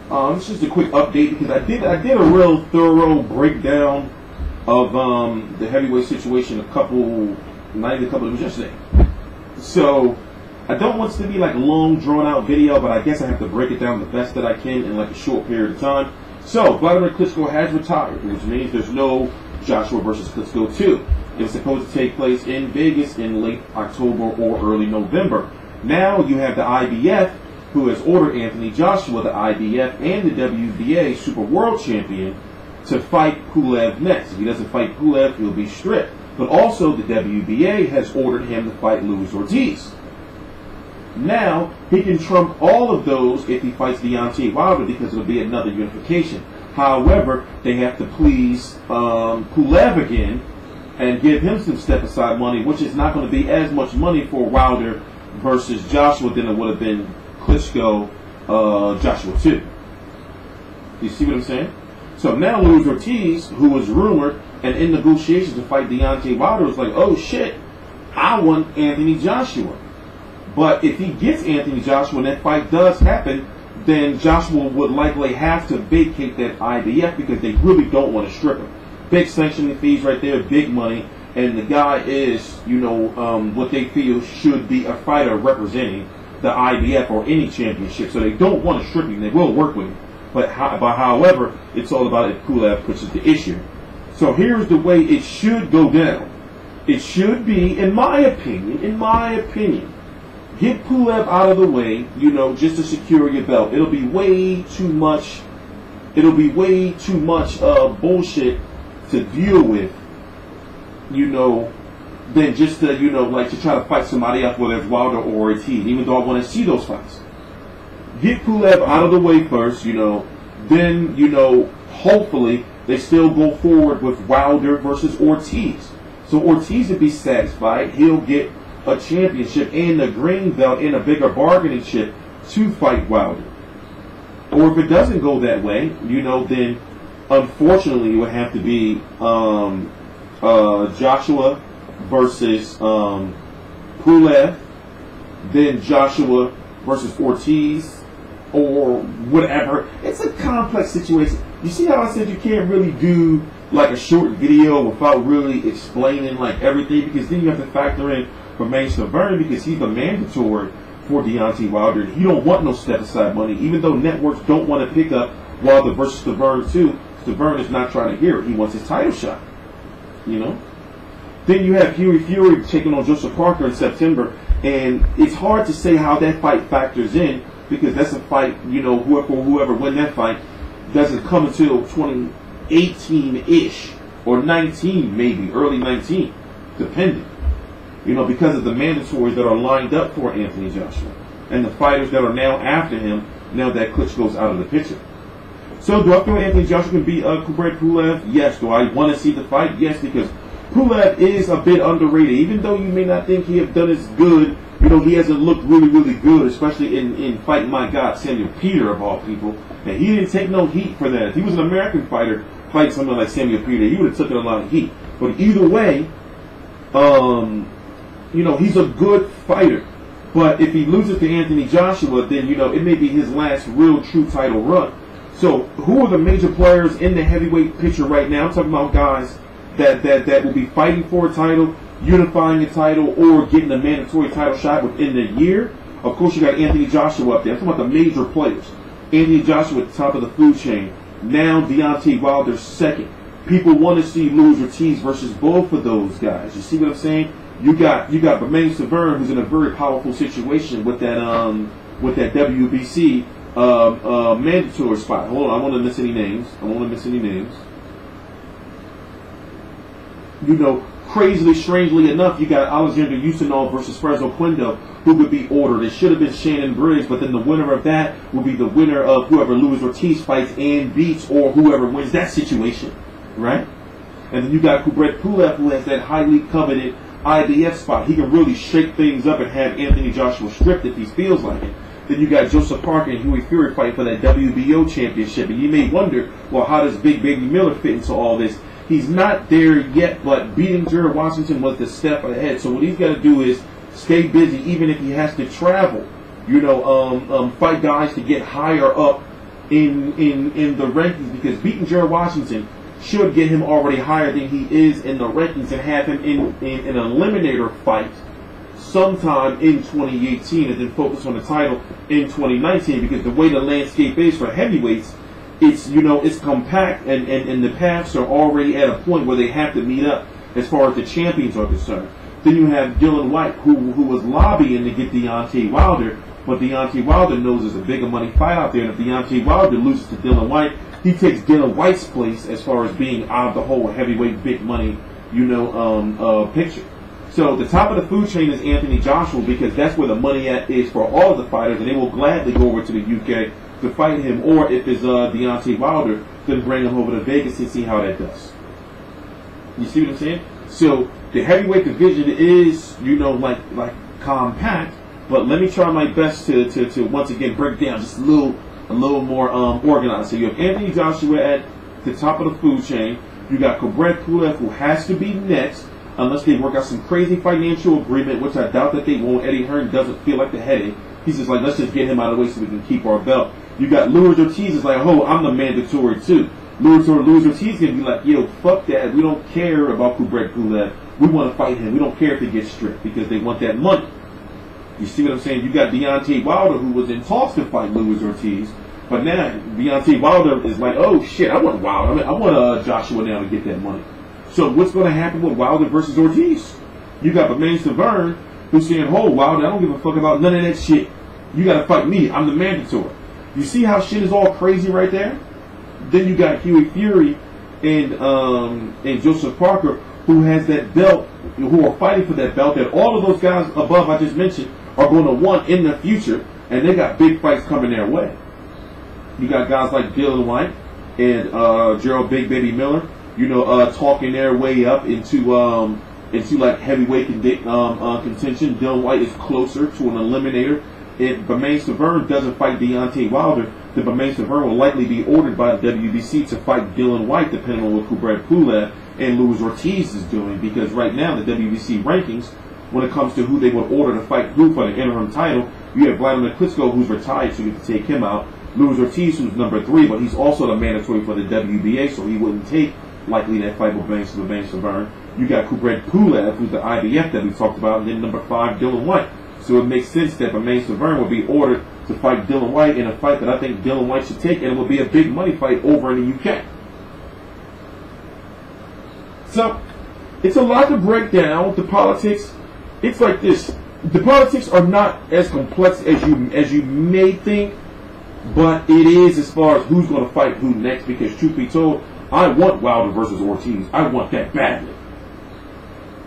This is just a quick update because I did a real thorough breakdown of the heavyweight situation not even a couple of days yesterday. So I don't want this to be like a long drawn out video, but I guess I have to break it down the best that I can in like a short period of time. So Vladimir Klitschko has retired, which means there's no Joshua versus Klitschko 2. It was supposed to take place in Vegas in late October or early November. Now you have the IBF, who has ordered Anthony Joshua, the IBF and the WBA Super World Champion, to fight Pulev next. If he doesn't fight Pulev, he'll be stripped. But also the WBA has ordered him to fight Luis Ortiz. Now, he can trump all of those if he fights Deontay Wilder because it'll be another unification. However, they have to please Pulev again and give him some step-aside money, which is not going to be as much money for Wilder versus Joshua than it would have been Klitschko Joshua 2. You see what I'm saying? So now Luis Ortiz, who was rumored and in negotiations to fight Deontay Wilder, was like, oh shit, I want Anthony Joshua. But if he gets Anthony Joshua and that fight does happen, then Joshua would likely have to vacate that IBF because they really don't want to strip him. Big sanctioning fees right there, big money, and the guy is, what they feel should be a fighter representing the IBF or any championship. So they don't want to strip him. They will work with him. But however, it's all about if Pulev pushes the issue. So here's the way it should go down. It should be, in my opinion, get Pulev out of the way, just to secure your belt. It'll be way too much. Bullshit to deal with, than just to, to try to fight somebody else, whether it's Wilder or Ortiz, even though I want to see those fights. Get Pulev out of the way first, then, hopefully they still go forward with Wilder versus Ortiz. So Ortiz would be satisfied. He'll get a championship and a green belt and a bigger bargaining chip to fight Wilder. Or if it doesn't go that way, then unfortunately it would have to be Joshua versus Pulev, then Joshua versus Ortiz, or whatever. It's a complex situation. You see how I said you can't really do like a short video without really explaining like everything, because then you have to factor in Romain Stiverne because he's the mandatory for Deontay Wilder. He don't want no step-aside money, even though networks don't want to pick up Wilder versus Stiverne too. Stiverne is not trying to hear it. He wants his title shot. Then you have Huey Fury taking on Joseph Parker in September, and it's hard to say how that fight factors in because that's a fight, whoever win that fight doesn't come until 2018-ish or 19 maybe, early 19, depending. Because of the mandatories that are lined up for Anthony Joshua and the fighters that are now after him now that Klitschko's out of the picture. So do I feel Anthony Joshua can beat Kubrat Pulev? Yes. Do I want to see the fight? Yes, because Pulev is a bit underrated. Even though you may not think he have done as good, he hasn't looked really, really good, especially in fighting my God, Samuel Peter of all people. And he didn't take no heat for that. If he was an American fighter fighting someone like Samuel Peter, he would have taken a lot of heat. But either way, he's a good fighter. But if he loses to Anthony Joshua, then, it may be his last real true title run. So who are the major players in the heavyweight picture right now? I'm talking about guys that will be fighting for a title, unifying a title, or getting a mandatory title shot within the year. Of course, you got Anthony Joshua up there. I'm talking about the major players. Anthony Joshua at the top of the food chain. Now Deontay Wilder second. People want to see Luis Ortiz versus both of those guys. You see what I'm saying? You got Romain Stiverne, who's in a very powerful situation with that WBC mandatory spot. Hold on, I don't want to miss any names. Crazily, strangely enough, you got Alexander Usanov versus Fresno Quindo, who would be ordered. It should have been Shannon Briggs, but then the winner of that will be the winner of whoever Luis Ortiz fights and beats, or whoever wins that situation, right? And then you got Kubrat Pulev, who has that highly coveted IBF spot. He can really shake things up and have Anthony Joshua stripped if he feels like it. Then you got Joseph Parker and Huey Fury fighting for that WBO championship. And you may wonder, well, how does Big Baby Miller fit into all this? He's not there yet, but beating Jared Washington was the step ahead. So what he's got to do is stay busy, even if he has to travel. Fight guys to get higher up in the rankings, because beating Gerald Washington should get him already higher than he is in the rankings and have him in an eliminator fight sometime in 2018 and then focus on the title in 2019, because the way the landscape is for heavyweights, it's it's compact and the paths are already at a point where they have to meet up as far as the champions are concerned. Then you have Dylan White, who was lobbying to get Deontay Wilder, but Deontay Wilder knows there's a bigger money fight out there, and if Deontay Wilder loses to Dylan White, he takes Dylan White's place as far as being out of the whole heavyweight big money picture. So the top of the food chain is Anthony Joshua, because that's where the money is for all of the fighters, and they will gladly go over to the UK to fight him, or if it's Deontay Wilder, then bring him over to Vegas and see how that does. You see what I'm saying? So the heavyweight division is, like compact, but let me try my best to once again break down just a little more organized. So you have Anthony Joshua at the top of the food chain. You got Pulev, who has to be next, unless they work out some crazy financial agreement, which I doubt that they won't. Eddie Hearn doesn't feel like the headache. He's just like, let's just get him out of the way so we can keep our belt. You got Luis Ortiz is like, oh, I'm the mandatory too. Luis Ortiz gonna be like, yo, fuck that. We don't care about Pulev. We want to fight him. We don't care if he gets stripped, because they want that money. You see what I'm saying? You got Deontay Wilder, who was in talks to fight Luis Ortiz, but now Deontay Wilder is like, oh shit, I want Wilder. I want Joshua now to get that money. So what's going to happen with Wilder versus Ortiz? You got Stiverne, who's saying, oh, Wilder, I don't give a fuck about none of that shit. You got to fight me. I'm the mandatory. You see how shit is all crazy right there? Then you got Huey Fury and Joseph Parker, who has that belt, who are fighting for that belt, that all of those guys above I just mentioned are going to want in the future, and they got big fights coming their way. You got guys like Dylan White and Gerald Big Baby Miller, talking their way up into like heavyweight contention. Dylan White is closer to an eliminator. If Stiverne doesn't fight Deontay Wilder, then Stiverne will likely be ordered by the WBC to fight Dylan White, depending on what Pulev and Luis Ortiz is doing, because right now the WBC rankings, when it comes to who they would order to fight who for the interim title, you have Vladimir Klitschko, who's retired, so you can take him out. Luis Ortiz, who's number 3, but he's also the mandatory for the WBA, so he wouldn't take likely that fight with Stiverne. You got Pulev, who's the IBF that we talked about, and then number 5, Dylan White. So it makes sense that Stiverne would be ordered to fight Dylan White in a fight that I think Dylan White should take, and it will be a big money fight over in the UK. So it's a lot to break down. The politics, it's like this. The politics are not as complex as you may think, but it is as far as who's going to fight who next, because truth be told, I want Wilder versus Ortiz. I want that badly.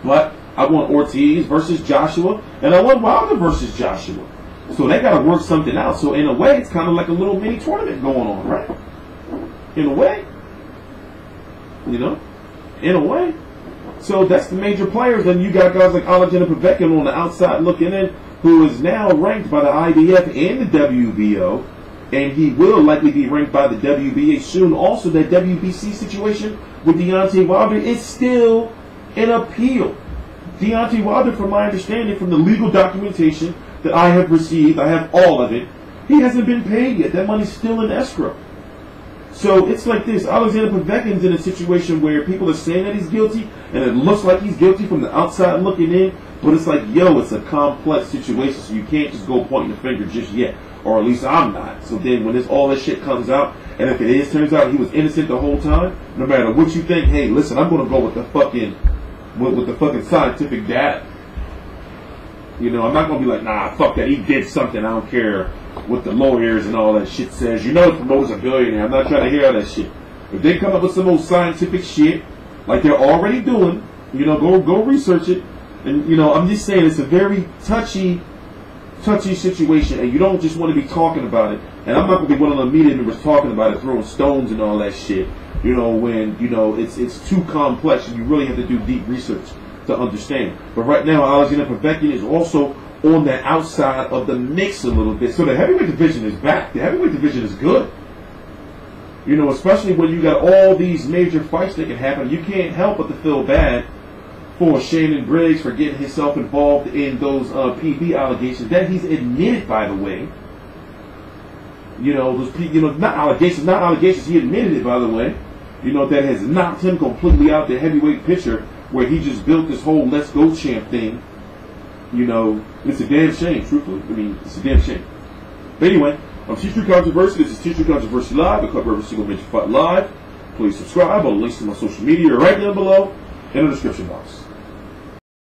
But I want Ortiz versus Joshua, and I want Wilder versus Joshua. So they got to work something out. So in a way, it's kind of like a little mini tournament going on, right? In a way. In a way. So that's the major players. Then you got guys like Alexander Povetkin on the outside looking in, who is now ranked by the IBF and the WBO, and he will likely be ranked by the WBA soon. Also, that WBC situation with Deontay Wilder is still an appeal. Deontay Wilder, from my understanding, from the legal documentation that I have received, I have all of it, he hasn't been paid yet. That money's still in escrow. So it's like this. Alexander Povetkin's in a situation where people are saying that he's guilty, and it looks like he's guilty from the outside looking in, but it's like, yo, it's a complex situation, so you can't just go pointing the finger just yet. Or at least I'm not. So then when all this shit comes out, and if it turns out he was innocent the whole time, no matter what you think, hey, listen, I'm going to go with the fucking scientific data. I'm not going to be like, nah, fuck that, he did something, I don't care what the lawyers and all that shit says. The promoter's a billionaire. I'm not trying to hear all that shit. If they come up with some old scientific shit, like they're already doing, go research it. And, I'm just saying it's a very touchy situation, and you don't just want to be talking about it. And I'm not going to be one of the media members talking about it, throwing stones and all that shit, when, it's too complex and you really have to do deep research to understand. But right now, Alexander Povetkin is also on the outside of the mix a little bit. So the heavyweight division is back. The heavyweight division is good. Especially when you got all these major fights that can happen. You can't help but to feel bad for Shannon Briggs for getting himself involved in those PB allegations that he's admitted, by the way. You know, not allegations. He admitted it, by the way. You know, that has knocked him completely out the heavyweight picture, where he just built this whole "Let's Go" champ thing. You know, it's a damn shame, truthfully. I mean, it's a damn shame. But anyway, T-Street Controversy. This is T-Street Controversy Live. I cover every single major fight live. Please subscribe. I'll link to my social media right down below in the description box.